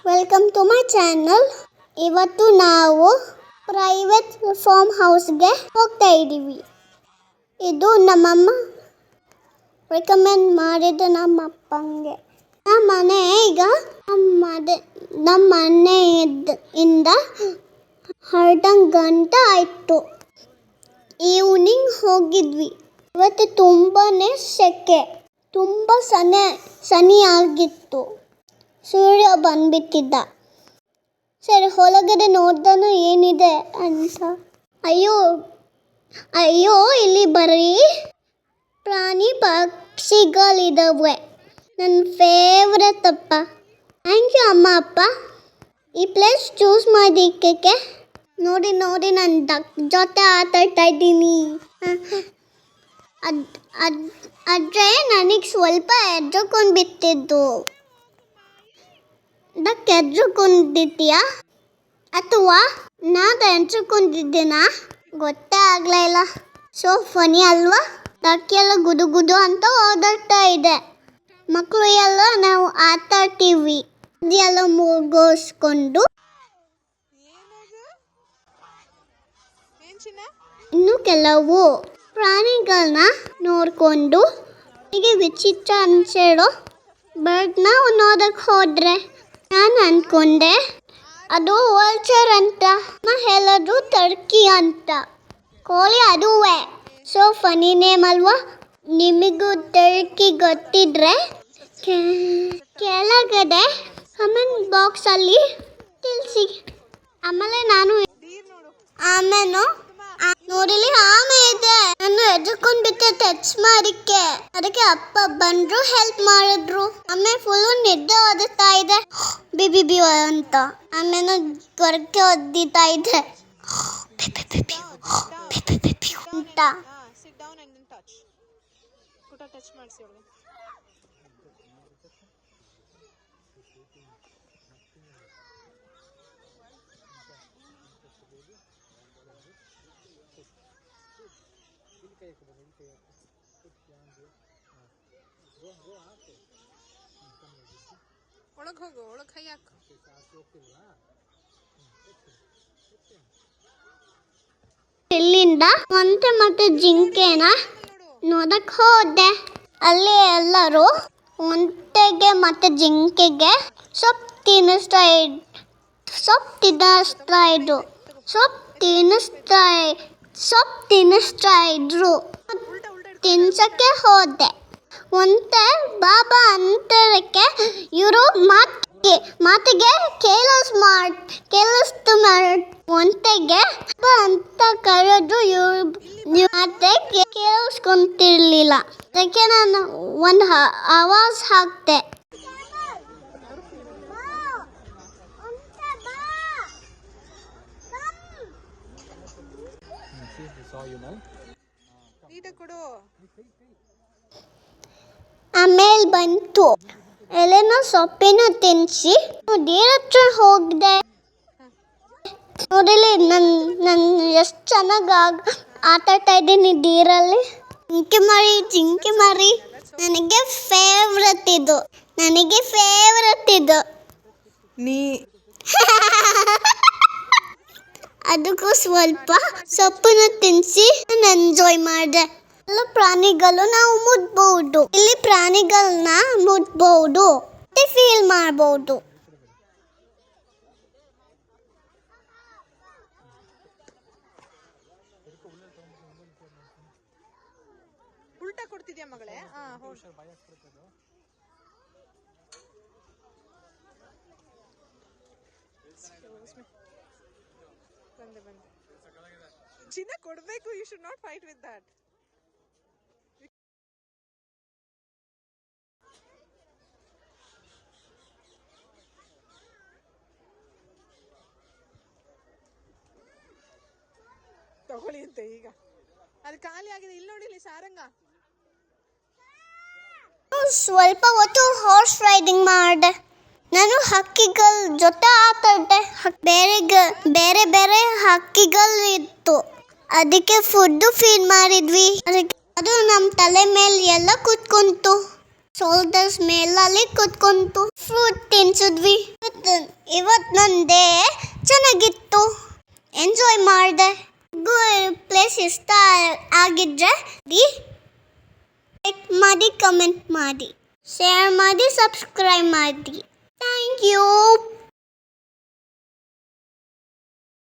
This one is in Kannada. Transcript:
Welcome to my channel. ಇವತ್ತು ನಾವು ಪ್ರೈವೇಟ್ ಫಾರ್ಮ್ ಹೌಸ್ಗೆ ಹೋಗ್ತಾ ಇದ್ದೀವಿ. ಇದು ನಮ್ಮಮ್ಮ ರೆಕಮೆಂಡ್ ಮಾಡಿದ ನಮ್ಮ ಅಪ್ಪಂಗೆ. ನಮ್ಮ ಮನೆ ಈಗ ನಮ್ಮ ಮನೆಯಿಂದ ಗಂಟೆ ಆಯಿತು. ಈವ್ನಿಂಗ್ ಹೋಗಿದ್ವಿ. ಇವತ್ತು ತುಂಬಾನೇ ಸೆಕೆ, ತುಂಬ ಸನಿ ಆಗಿತ್ತು. ಸೂರ್ಯ ಬಂದ್ಬಿಟ್ಟಿದ್ದ. ಸರಿ, ಒಳಗಡೆ ನೋಡ್ದಾನ ಏನಿದೆ ಅಂತ. ಅಯ್ಯೋ ಇಲ್ಲಿ ಬರೀ ಪ್ರಾಣಿ ಪಕ್ಷಿಗಳಿದಾವೆ. ನನ್ನ ಫೇವ್ರೆಟ್ ಅಪ್ಪ. ಥ್ಯಾಂಕ್ ಯು ಅಮ್ಮ ಅಪ್ಪ. ಈ ಪ್ಲೇಸ್ ಚೂಸ್ ಮಾಡಿದ್ದಕ್ಕೆ. ನೋಡಿ ನಾನು ಡಕ್ ಜೊತೆ ಆಟಾಡ್ತಾ ಇದ್ದೀನಿ. ಆದರೆ ನನಗೆ ಸ್ವಲ್ಪ ಎದ್ರುಕೊಂಡು ಬಿಟ್ಟಿದ್ದು. ಡಕ್ ಎದ್ರುಕೊಂಡಿದ್ದೀಯಾ ಅಥವಾ ನಾನು ಎದ್ರುಕೊಂಡಿದ್ದೀನಾ ಗೊತ್ತೇ ಆಗಲಿಲ್ಲ. ಸೊ ಫನಿ ಅಲ್ವಾ? ಡಕ್ ಎಲ್ಲ ಗುದು ಅಂತ ಓದಾಡ್ತಾ ಇದೆ. ಮಕ್ಕಳು ಎಲ್ಲ ನಾವು ಆಟಾಡ್ತೀವಿ. ಅದೆಲ್ಲ ಮುಗಿಸ್ಕೊಂಡು ಇನ್ನು ಕೆಲವು ಪ್ರಾಣಿಗಳನ್ನ ನೋಡಿಕೊಂಡು ನನಗೆ ವಿಚಿತ್ರ ಅನಿಸಿರೋ ಬರ್ಡ್ನ ನೋಡಕ್ಕೆ ಹೋದ್ರೆ ನಾನು ಅಂದ್ಕೊಂಡೆ ಅದು ವಲ್ಚರ್ ಅಂತ. ಹೇಳಿದ್ರು ಟರ್ಕಿ ಅಂತ. ಕೋಳಿ ಅದುವೇ. ಸೊ ಫನಿ ನೇಮ್ ಅಲ್ವಾ? ನಿಮಗೂ ಟರ್ಕಿ ಗೊತ್ತಿದ್ರೆ ಕೆಳಗಡೆ ಕಮೆಂಟ್ ಬಾಕ್ಸಲ್ಲಿ ತಿಳಿಸಿ. ಆಮೇಲೆ ನೋಡಿಲಿ ಆಮೆ ಇದೆ. ನಾನು ಎದ್ರುಕೊಂಡು ಬಿಟ್ಟೆ ಟಚ್ ಮಾಡಿಕ್ಕೆ. ಅದಕ್ಕೆ ಅಪ್ಪ ಬಂದ್ರು, ಹೆಲ್ಪ್ ಮಾಡಿದ್ರು. ಆಮೆ ಫುಲ್ಲು ನಿದ್ದೆ ಓದುತ್ತಾ ಇದೆ. ಬಿಬಿ ಅಂತ ಆಮೇಲೆ ಗೊರಕೆ ಒದ್ದಿತಾ ಇದೆ ಅಂತ. ಒಳಗೆ ಹೋಗು, ಒಳಗೆ ಕೈ ಹಾಕು. ಇಲ್ಲಿಂದ ಒಂಟೆ ಮತ್ತೆ ಜಿಂಕೆನ ನೋಡಕ್ ಹೋದೆ. ಅಲ್ಲಿ ಎಲ್ಲರೂ ಒಂಟೆಗೆ ಮತ್ತೆ ಜಿಂಕೆಗೆ ಸೊಪ್ಪು ತಿನ್ನಿಸ್ತಾ ಇದ್ರು. ತಿನ್ಸಕ್ಕೆ ಹೋದೆ. ಒಂಟೆ ಬಾಬಾ ಅಂತರಕ್ಕೆ ಇವರು ಮಾತಿಗೆ ಕೇಳಿಸ್ತು. ಒಂಟೆಗೆ ಅಂತ ಕರೆದು ಮತ್ತೆ ಕೇಳಿಸ್ಕೊಂತಿರ್ಲಿಲ್ಲ. ಅದಕ್ಕೆ ನಾನು ಒಂದು ಆವಾಜ್ ಹಾಕ್ತೆ. ಆಮೇಲೆ ಬಂತು. ಎಲೆನ ಸೊಪ್ಪಿನ ತಿನ್ನಿಸಿ ನೀರ ಹತ್ರ ಹೋಗಿದೆ. ನೋಡಿಲಿ ನಾನು ಎಷ್ಟು ಚೆನ್ನಾಗಿ ಆಟಾಡ್ತಾ ಇದ್ದೀನಿ ನೀರಲ್ಲಿ. ಜಿಂಕೆ ಮರಿ ನನಗೆ ಫೇವ್ರೆಟ್ ಇದು. ಅದಕ್ಕೂ ಸ್ವಲ್ಪ ಸೊಪ್ಪನ್ನು ತಿನ್ನಿಸಿ ನಾನು ಎಂಜಾಯ್ ಮಾಡಿದೆ. ಎಲ್ಲ ಪ್ರಾಣಿಗಳು ನಾವು ಮುಟ್ಬಹುದು. ಇಲ್ಲಿ ಪ್ರಾಣಿಗಳನ್ನ ಮುಟ್ಬಹುದು, ಫೀಲ್ ಮಾಡಬಹುದು. ಉಲ್ಟಾ ಕೊಡ್ತಿದ್ಯಾ ಮಗಳೇ? ಚಿನ್ನ ಕೊಡ್ಬೇಕು. You should not fight with that. ತಗೊಳ್ಳಿ ಅಂತ ಈಗ ಅದು ಖಾಲಿ ಆಗಿದೆ. ಇಲ್ಲಿ ನೋಡಿಲಿ ಸಾರಂಗ. ಸ್ವಲ್ಪ ಹೊತ್ತು ಹಾರ್ಸ್ ರೈಡಿಂಗ್ ಮಾಡಿದೆ. ನಾನು ಹಕ್ಕಿಗಳ ಜೊತೆ ಆಟ ಆಡ್ದೆ. ಬೇರೆ ಬೇರೆ ಹಕ್ಕಿಗಳು ಇತ್ತು. ಅದಕ್ಕೆ ಫುಡ್ ಫೀಡ್ ಮಾಡಿದ್ವಿ. ಅದು ನಮ್ಮ ತಲೆ ಮೇಲೆ ಎಲ್ಲ ಕುತ್ಕೊಂತು. ಶೋಲ್ಡರ್ಸ್ ಮೇಲಲ್ಲಿ ಕುತ್ಕೊಂತು. ಫ್ರೂಟ್ ತಿನ್ಸಿದ್ವಿ. ಇವತ್ತು ನನ್ನ ಡೇ ಚೆನ್ನಾಗಿತ್ತು. ಎಂಜಾಯ್ ಮಾಡಿದೆ. ಪ್ಲೇಸ್ ಇಷ್ಟ ಆಗಿದ್ರೆ ಲೈಕ್ ಮಾಡಿ, ಕಮೆಂಟ್ ಮಾಡಿ, ಶೇರ್ ಮಾಡಿ, ಸಬ್ಸ್ಕ್ರೈಬ್ ಮಾಡಿ. Thank you.